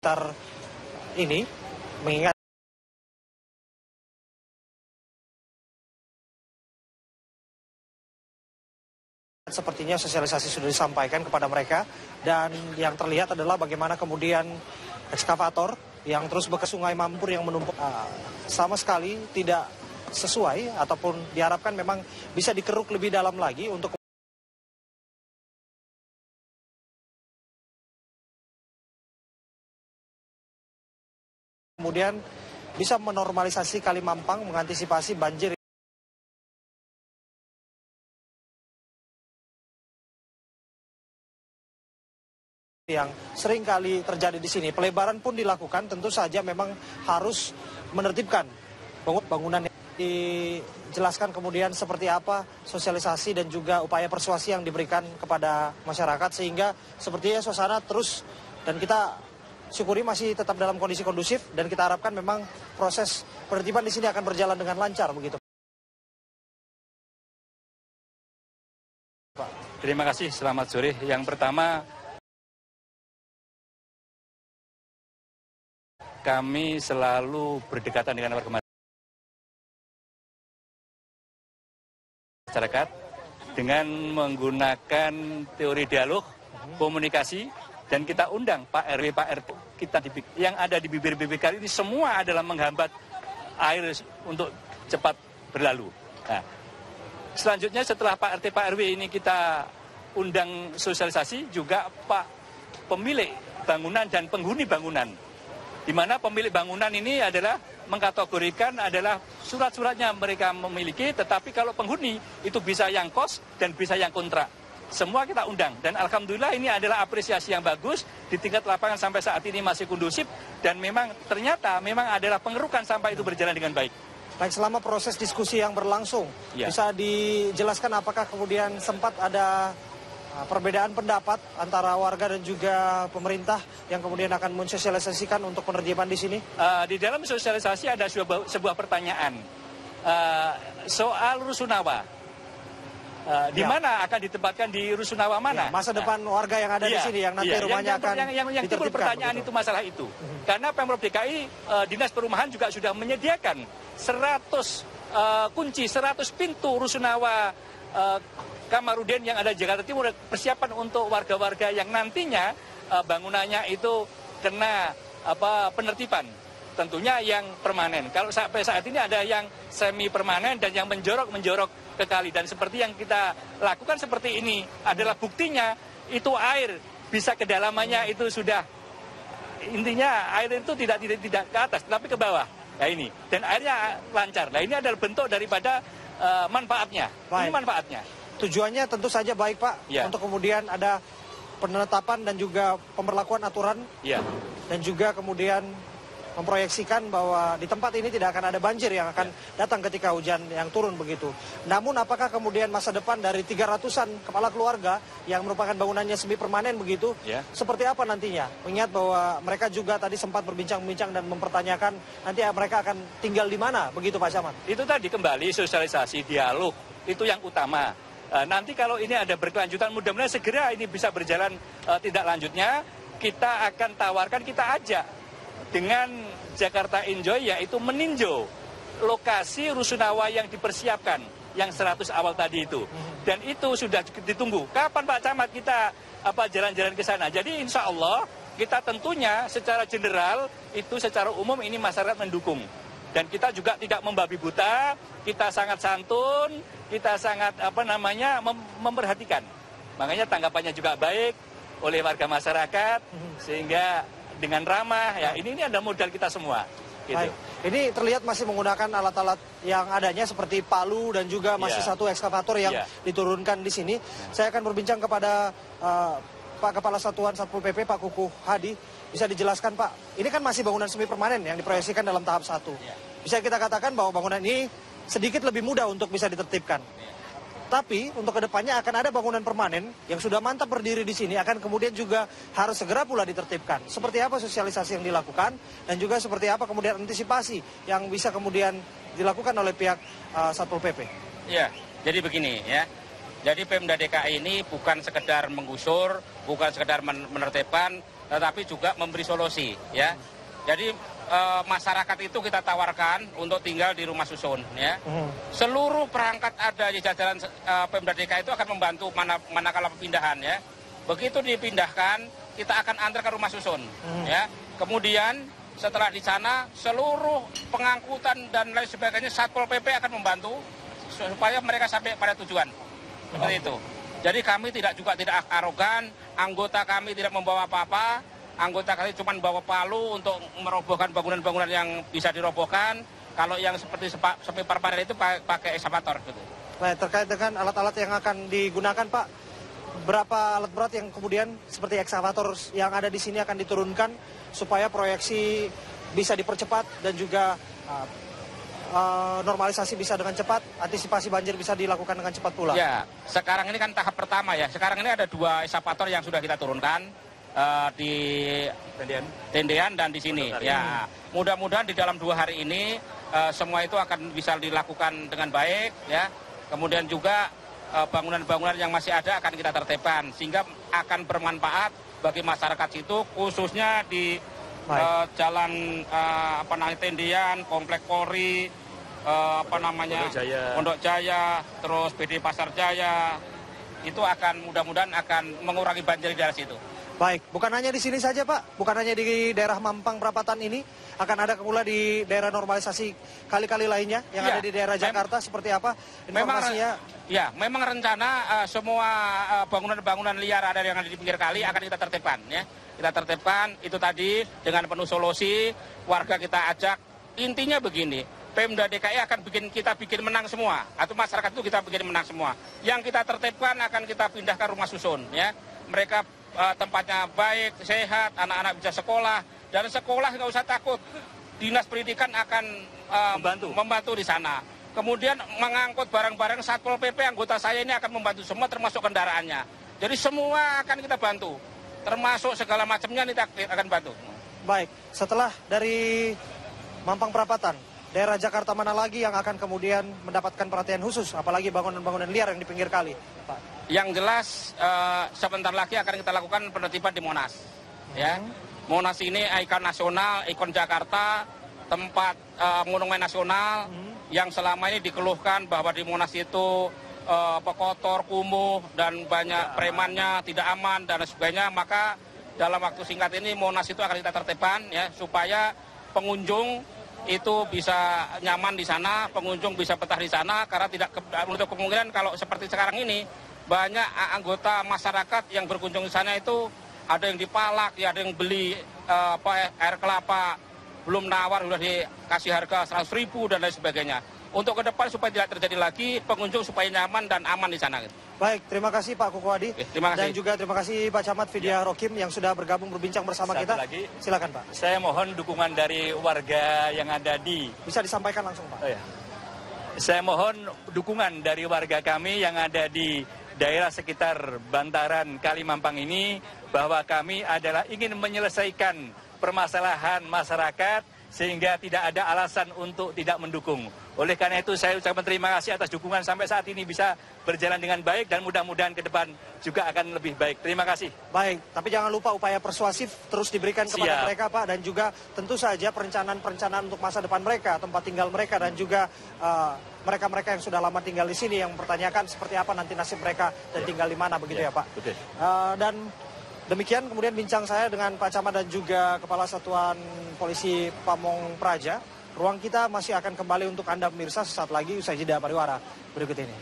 sekitar ini, mengingat sepertinya sosialisasi sudah disampaikan kepada mereka, dan yang terlihat adalah bagaimana kemudian ekskavator yang terus ke Sungai Mampur yang menumpuk sama sekali tidak sesuai, ataupun diharapkan memang bisa dikeruk lebih dalam lagi untuk kemudian bisa menormalisasi Kali Mampang, mengantisipasi banjir yang sering kali terjadi di sini. Pelebaran pun dilakukan, tentu saja memang harus menertibkan bangunan. Dijelaskan kemudian seperti apa sosialisasi dan juga upaya persuasi yang diberikan kepada masyarakat, sehingga sepertinya suasana terus, dan kita syukuri masih tetap dalam kondisi kondusif, dan kita harapkan memang proses penertiban di sini akan berjalan dengan lancar begitu. Terima kasih, selamat sore. Yang pertama, kami selalu berdekatan dengan warga masyarakat dengan menggunakan teori dialog, komunikasi, dan kita undang Pak RW, Pak RT, yang ada di bibir-bibir kali ini semua adalah menghambat air untuk cepat berlalu. Nah, selanjutnya setelah Pak RT, Pak RW ini kita undang sosialisasi, juga Pak pemilik bangunan dan penghuni bangunan, di mana pemilik bangunan ini adalah mengkategorikan adalah surat-suratnya mereka memiliki, tetapi kalau penghuni itu bisa yang kos dan bisa yang kontrak. Semua kita undang, dan alhamdulillah ini adalah apresiasi yang bagus di tingkat lapangan sampai saat ini masih kondusif, dan memang ternyata memang adalah pengerukan sampah itu berjalan dengan baik. Baik, selama proses diskusi yang berlangsung, bisa dijelaskan apakah kemudian sempat ada perbedaan pendapat antara warga dan juga pemerintah yang kemudian akan mensosialisasikan untuk penertiban di sini? Di dalam sosialisasi ada sebuah pertanyaan soal Rusunawa. Di mana akan ditempatkan, di Rusunawa mana? Masa depan warga yang ada di sini yang nanti rumahnya akan yang timbul pertanyaan begitu. Itu masalah itu. Karena Pemprov DKI, Dinas Perumahan juga sudah menyediakan 100 kunci, 100 pintu Rusunawa Kamarudin yang ada di Jakarta Timur, persiapan untuk warga-warga yang nantinya bangunannya itu kena penertiban, tentunya yang permanen. Kalau sampai saat ini ada yang semi permanen dan yang menjorok ke kali, dan seperti yang kita lakukan seperti ini adalah buktinya itu air bisa kedalamannya itu sudah, intinya air itu tidak ke atas tapi ke bawah. Nah ini, dan airnya lancar. Nah ini adalah bentuk daripada manfaatnya. Ini manfaatnya. Tujuannya tentu saja baik, Pak, untuk kemudian ada penetapan dan juga pemberlakuan aturan, dan juga kemudian memproyeksikan bahwa di tempat ini tidak akan ada banjir yang akan datang ketika hujan yang turun begitu. Namun apakah kemudian masa depan dari 300-an kepala keluarga yang merupakan bangunannya semi permanen begitu, seperti apa nantinya? Mengingat bahwa mereka juga tadi sempat berbincang-bincang dan mempertanyakan nanti mereka akan tinggal di mana begitu, Pak Camat? Itu tadi kembali sosialisasi, dialog, itu yang utama. Nanti kalau ini ada berkelanjutan, mudah-mudahan segera ini bisa berjalan tindak lanjutnya. Kita akan tawarkan, kita ajak dengan Jakarta Enjoy, yaitu meninjau lokasi Rusunawa yang dipersiapkan, yang 100 awal tadi itu. Dan itu sudah ditunggu. Kapan Pak Camat kita jalan-jalan ke sana? Jadi insya Allah kita tentunya secara general, itu secara umum ini masyarakat mendukung. Dan kita juga tidak membabi buta, kita sangat santun, kita sangat memperhatikan. Makanya tanggapannya juga baik oleh warga masyarakat, sehingga dengan ramah, ini ada modal kita semua. Gitu. Baik. Ini terlihat masih menggunakan alat-alat yang adanya seperti palu dan juga masih satu ekskavator yang diturunkan di sini. Saya akan berbincang kepada Pak Kepala Satuan Satpol PP, Pak Kukuh Hadi. Bisa dijelaskan, Pak, ini kan masih bangunan semi permanen yang diproyeksikan dalam tahap 1. Bisa kita katakan bahwa bangunan ini sedikit lebih mudah untuk bisa ditertibkan. Tapi untuk kedepannya akan ada bangunan permanen yang sudah mantap berdiri di sini, akan kemudian juga harus segera pula ditertibkan. Seperti apa sosialisasi yang dilakukan, dan juga seperti apa kemudian antisipasi yang bisa kemudian dilakukan oleh pihak Satpol PP? Ya, jadi begini ya. Jadi Pemda DKI ini bukan sekedar menggusur, bukan sekedar menertibkan, tetapi juga memberi solusi, ya. Jadi masyarakat itu kita tawarkan untuk tinggal di rumah susun, ya. Seluruh perangkat ada di jajaran Pemda DKI itu akan membantu manakala pemindahan, ya. Begitu dipindahkan, kita akan antar ke rumah susun, ya. Kemudian setelah di sana seluruh pengangkutan dan lain sebagainya Satpol PP akan membantu supaya mereka sampai pada tujuan. Seperti itu. Jadi kami tidak arogan, anggota kami tidak membawa apa-apa. Anggota kami cuma bawa palu untuk merobohkan bangunan-bangunan yang bisa dirobohkan. Kalau yang seperti sepi parparen itu pakai ekskavator gitu. Baik, terkait dengan alat-alat yang akan digunakan, Pak, berapa alat berat yang kemudian seperti ekskavator yang ada di sini akan diturunkan supaya proyeksi bisa dipercepat dan juga normalisasi bisa dengan cepat, antisipasi banjir bisa dilakukan dengan cepat pula. Ya, sekarang ini kan tahap pertama ya. Sekarang ini ada 2 ekskavator yang sudah kita turunkan. Di tendean dan di sini, ya. Mudah-mudahan di dalam 2 hari ini semua itu akan bisa dilakukan dengan baik, ya. Kemudian juga bangunan-bangunan yang masih ada akan kita tertibkan sehingga akan bermanfaat bagi masyarakat situ, khususnya di jalan tendean, Komplek Polri, Pondok Jaya, terus PD Pasar Jaya. Itu akan mudah-mudahan akan mengurangi banjir di daerah situ. Baik, bukan hanya di sini saja, Pak. Bukan hanya di daerah Mampang Perapatan ini, akan ada pula di daerah normalisasi kali-kali lainnya yang ada di daerah Jakarta. Seperti apa informasinya? Memang rencana semua bangunan-bangunan liar ada yang ada di pinggir kali akan kita tertibkan, ya. Kita tertibkan itu tadi dengan penuh solusi, warga kita ajak. Intinya begini, Pemda DKI akan kita bikin menang semua, atau masyarakat itu kita bikin menang semua. Yang kita tertibkan akan kita pindahkan rumah susun, ya. Mereka tempatnya baik, sehat, anak-anak bisa sekolah, dan sekolah nggak usah takut. Dinas Pendidikan akan membantu di sana. Kemudian mengangkut barang-barang Satpol PP, anggota saya ini akan membantu semua termasuk kendaraannya. Jadi semua akan kita bantu, termasuk segala macamnya kita akan bantu. Baik, setelah dari Mampang Perapatan, daerah Jakarta mana lagi yang akan kemudian mendapatkan perhatian khusus, apalagi bangunan-bangunan liar yang di pinggir kali, Pak? Yang jelas sebentar lagi akan kita lakukan penertiban di Monas. Ya, Monas ini ikon nasional, ikon Jakarta, tempat monumen nasional yang selama ini dikeluhkan bahwa di Monas itu kotor, kumuh, dan banyak premannya, tidak aman dan sebagainya. Maka dalam waktu singkat ini Monas itu akan kita tertibkan, ya, supaya pengunjung itu bisa nyaman di sana, pengunjung bisa betah di sana, karena tidak menutup kemungkinan kalau seperti sekarang ini banyak anggota masyarakat yang berkunjung di sana itu ada yang dipalak, ya, ada yang beli air kelapa belum nawar sudah dikasih harga 100.000 dan lain sebagainya. Untuk ke depan supaya tidak terjadi lagi, pengunjung supaya nyaman dan aman di sana. Baik, terima kasih Pak Kukuhadi. Terima kasih. Dan juga terima kasih Pak Camat Vidya Rokim yang sudah bergabung berbincang bersama kita. Lagi, silakan Pak. Saya mohon dukungan dari warga yang ada di... Bisa disampaikan langsung Pak. Oh, ya. Saya mohon dukungan dari warga kami yang ada di daerah sekitar bantaran Kali Mampang ini, bahwa kami adalah ingin menyelesaikan permasalahan masyarakat sehingga tidak ada alasan untuk tidak mendukung. Oleh karena itu saya ucapkan terima kasih atas dukungan sampai saat ini bisa berjalan dengan baik dan mudah-mudahan ke depan juga akan lebih baik. Terima kasih. Baik, tapi jangan lupa upaya persuasif terus diberikan kepada mereka Pak, dan juga tentu saja perencanaan-perencanaan untuk masa depan mereka, tempat tinggal mereka, dan juga mereka-mereka yang sudah lama tinggal di sini yang mempertanyakan seperti apa nanti nasib mereka dan tinggal di mana, begitu ya Pak. Betul. Dan demikian kemudian bincang saya dengan Pak Camat dan juga Kepala Satuan Polisi Pamong Praja. Ruang kita masih akan kembali untuk Anda pemirsa sesaat lagi usai jeda pariwara berikut ini.